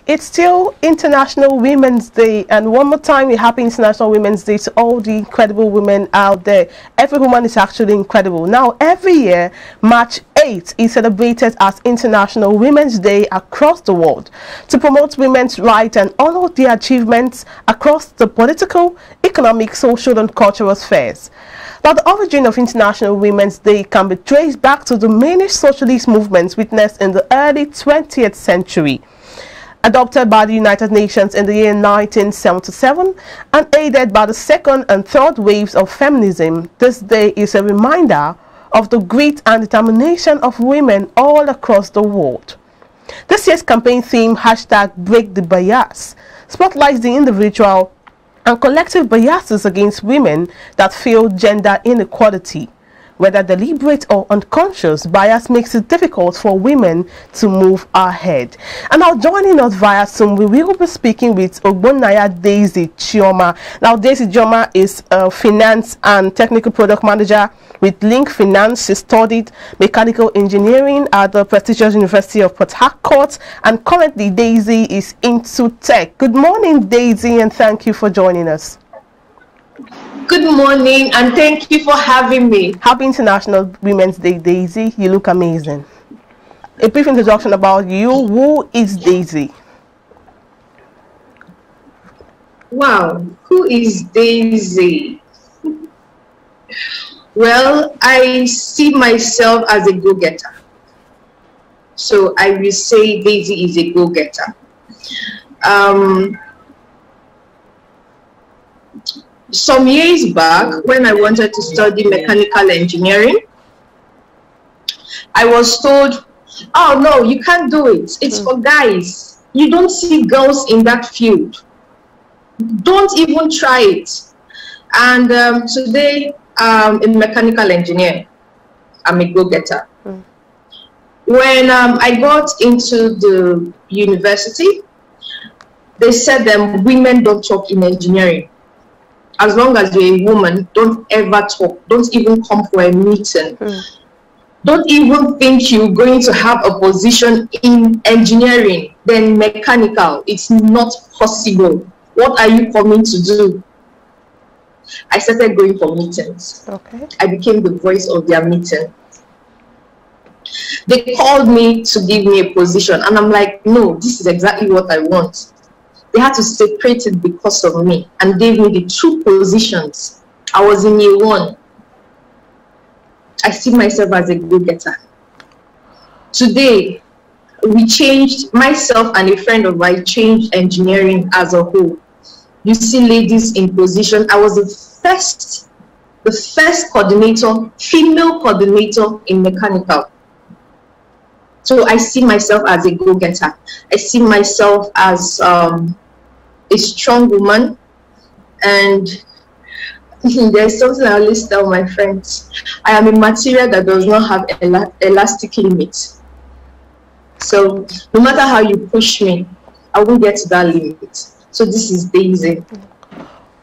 It's still International Women's Day, and one more time, a happy International Women's Day to all the incredible women out there. Every woman is actually incredible. Now, every year, March 8th is celebrated as International Women's Day across the world to promote women's rights and honor their achievements across the political, economic, social, and cultural spheres. Now, the origin of International Women's Day can be traced back to the many socialist movements witnessed in the early 20th century. Adopted by the United Nations in the year 1977 and aided by the second and third waves of feminism, this day is a reminder of the grit and determination of women all across the world. This year's campaign theme, #BreakTheBias, spotlights the individual and collective biases against women that fuel gender inequality. Whether deliberate or unconscious, bias makes it difficult for women to move ahead. And now, joining us via Zoom, we will be speaking with Ogbonnaya Daisy Chioma. Now, Daisy Chioma is a finance and technical product manager with Link Finance. She studied mechanical engineering at the prestigious University of Port Harcourt, and currently Daisy is into tech. Good morning, Daisy, and thank you for joining us. Good morning, and thank you for having me. Happy International Women's Day, Daisy. You look amazing. A brief introduction about you. Who is Daisy? Wow, who is Daisy? Well, I see myself as a go-getter. So I will say Daisy is a go-getter. Some years back, when I wanted to study mechanical engineering, I was told, oh no, you can't do it. It's for guys. You don't see girls in that field. Don't even try it. And today, I'm a mechanical engineer. I'm a go-getter. When I got into the university, they said that women don't talk in engineering. As long as you're a woman, don't ever talk. Don't even come for a meeting. Don't even think you're going to have a position in engineering, then mechanical. It's not possible. What are you coming to do? I started going for meetings. Okay. I became the voice of their meeting. They called me to give me a position, and I'm like, no, this is exactly what I want. They had to separate it because of me and gave me the two positions. I was in year one. I see myself as a go-getter. Today, we changed, myself and a friend of mine changed engineering as a whole. You see ladies in position. I was the first coordinator, female coordinator in mechanical. So I see myself as a go-getter. I see myself as a strong woman, and there's something I always tell my friends. I am a material that does not have elastic limit. So no matter how you push me, I won't get to that limit. So this is Daisy.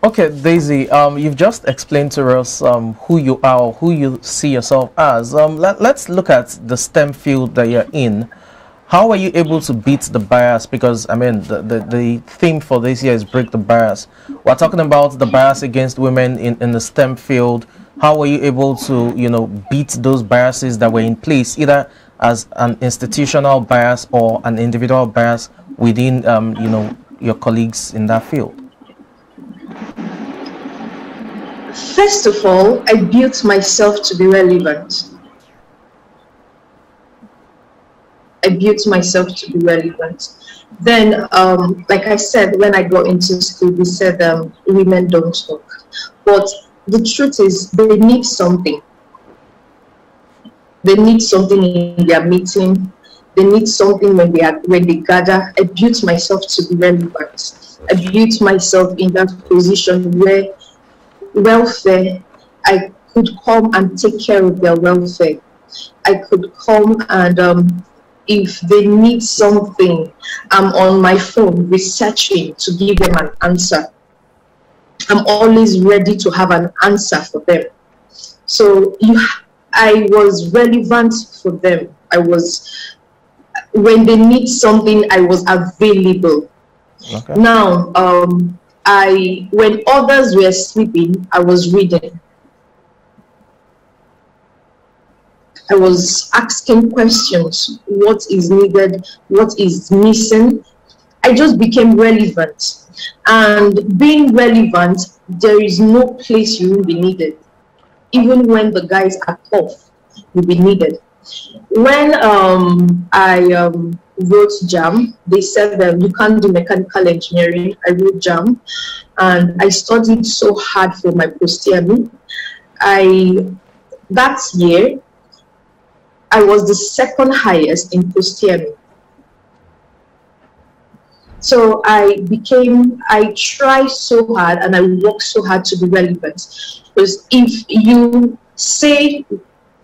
Okay, Daisy, you've just explained to us who you are, or who you see yourself as. Let's look at the STEM field that you're in. How are you able to beat the bias? Because, I mean, the theme for this year is Break the Bias. We're talking about the bias against women in the STEM field. How were you able to, you know, beat those biases that were in place, either as an institutional bias or an individual bias within, you know, your colleagues in that field? First of all, I built myself to be relevant. I built myself to be relevant. Then, like I said, when I got into school, we said women don't talk. But the truth is, they need something. They need something in their meeting. They need something when they gather. I built myself to be relevant. I built myself in that position where welfare, I could come and take care of their welfare. I could come and if they need something, I'm on my phone researching to give them an answer. I'm always ready to have an answer for them. So I was relevant for them. when they need something, I was available. Okay. Now, when others were sleeping, I was reading. I was asking questions. What is needed? What is missing? I just became relevant. And being relevant, there is no place you will be needed. Even when the guys are off, you'll be needed. When I wrote JAM, they said that you can't do mechanical engineering. I wrote JAM, and I studied so hard for my post-TME. That year, I was the second highest in post-TME. So I tried so hard and I worked so hard to be relevant. Because if you say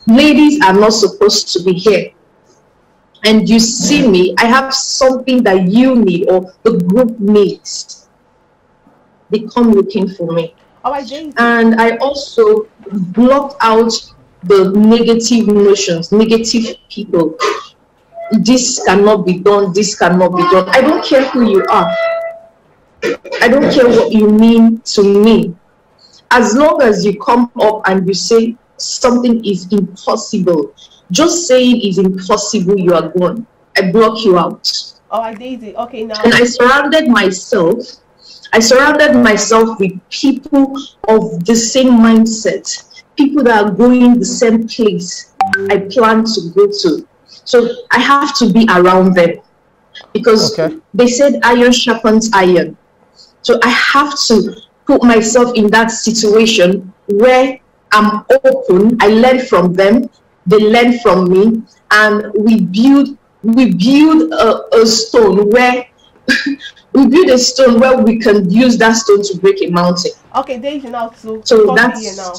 ladies are not supposed to be here, and you see me, I have something that you need or the group needs, they come looking for me. And I also blocked out the negative notions, negative people. This cannot be done, this cannot be done. I don't care who you are. I don't care what you mean to me. As long as you come up and you say something is impossible, just saying is impossible, you are gone. I block you out. Oh, I did it. Okay, now. And I surrounded myself with people of the same mindset, people that are going the same place I plan to go to. So I have to be around them because they said iron sharpens iron. So I have to put myself in that situation where I'm open. I learn from them, they learn from me, and we build a stone where we build a stone where we can use that stone to break a mountain. Okay, Daisy, now so that's here now.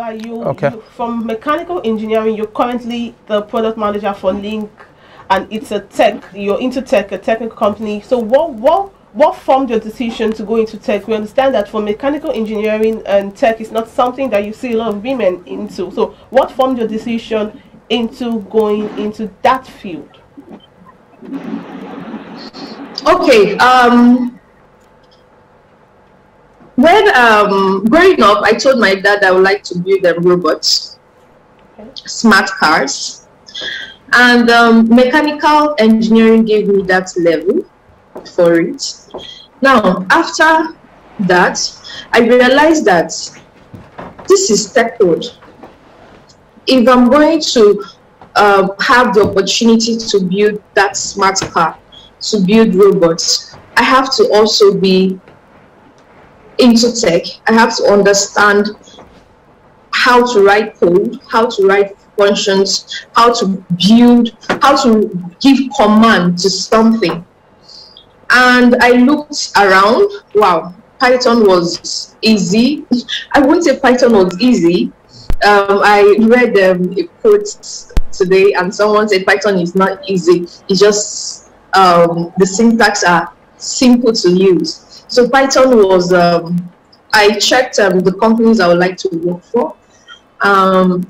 You from mechanical engineering, you're currently the product manager for Link, and it's a tech. You're into tech, a technical company. So what formed your decision to go into tech? We understand that for mechanical engineering and tech is not something that you see a lot of women into. So what formed your decision into going into that field? Okay. When growing up, I told my dad I would like to build robots, smart cars, and mechanical engineering gave me that level for it. Now, after that, I realized that this is tech code. If I'm going to have the opportunity to build that smart car, to build robots, I have to also be into tech. I have to understand how to write code, how to write functions, how to build, how to give command to something. And I looked around. Wow, Python was easy. I wouldn't say Python was easy. I read a quote today and someone said Python is not easy. It's just the syntax are simple to use. So Python was, I checked the companies I would like to work for,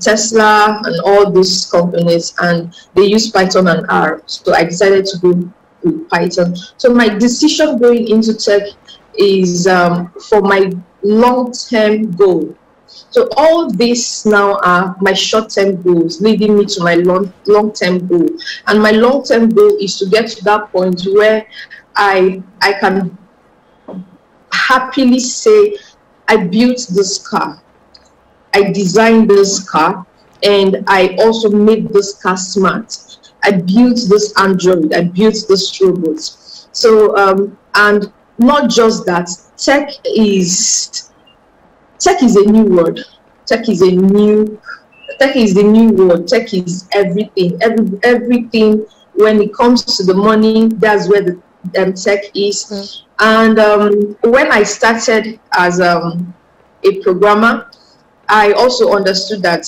Tesla and all those companies, and they use Python and R. So I decided to go with Python. So my decision going into tech is for my long-term goal. So all this now are my short-term goals leading me to my long-term goal. And my long-term goal is to get to that point where I can happily say, I built this car, I designed this car, and I also made this car smart. I built this Android, I built this robot. So, and not just that, tech is a new word. Tech is the new word. Tech is everything. Everything when it comes to the money, that's where the tech is. And when I started as a programmer, I also understood that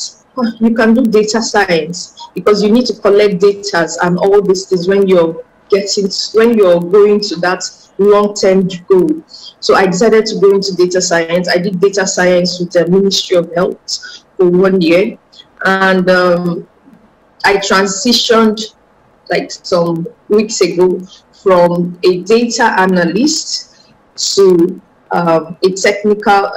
you can do data science because you need to collect data and all these things when you're going to that long-term goal. So I decided to go into data science. I did data science with the Ministry of Health for 1 year, and I transitioned like some weeks ago, from a data analyst to a technical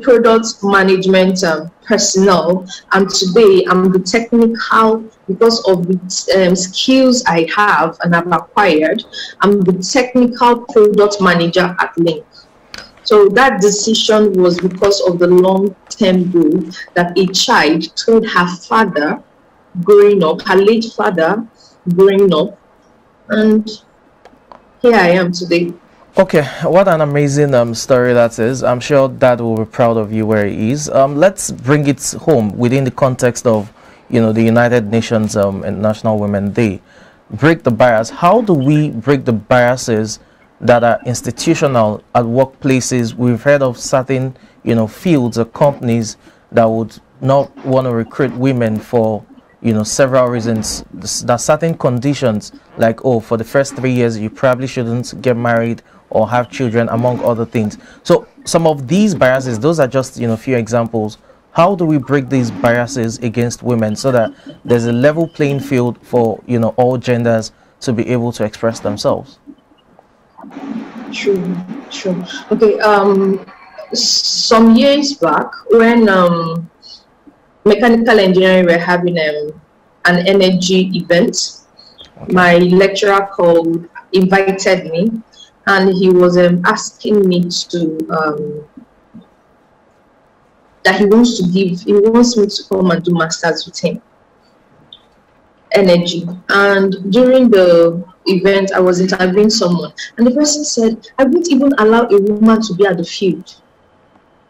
product management personnel, and today I'm the technical, because of the skills I have and I've acquired, I'm the technical product manager at Link. So that decision was because of the long-term goal that a child told her father growing up, her late father growing up, and here I am today. Okay, what an amazing story that is. I'm sure Dad will be proud of you where he is. Let's bring it home within the context of, you know, the United Nations International Women's Day. Break the bias. How do we break the biases that are institutional at workplaces? We've heard of certain, you know, fields or companies that would not want to recruit women for, you know, several reasons. There are certain conditions, like, oh, for the first 3 years you probably shouldn't get married or have children, among other things. So some of these biases, those are just, you know, few examples. How do we break these biases against women so that there's a level playing field for, you know, all genders to be able to express themselves? True. Okay, some years back, when mechanical engineering were having an energy event, my lecturer invited me, and he was asking me to that he wants me to come and do masters with him, energy. And during the event, I was interviewing someone, and the person said, I won't even allow a woman to be at the field.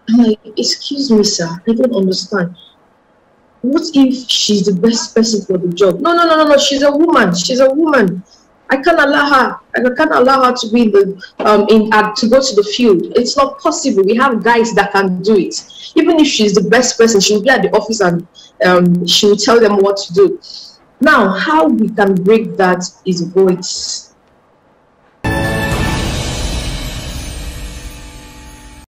I'm like, excuse me, sir, I don't understand. What if she's the best person for the job? No, she's a woman. I can't allow her to be to go to the field. It's not possible. We have guys that can do it. Even if she's the best person, she'll be at the office and she will tell them what to do. Now, how we can break that is voice.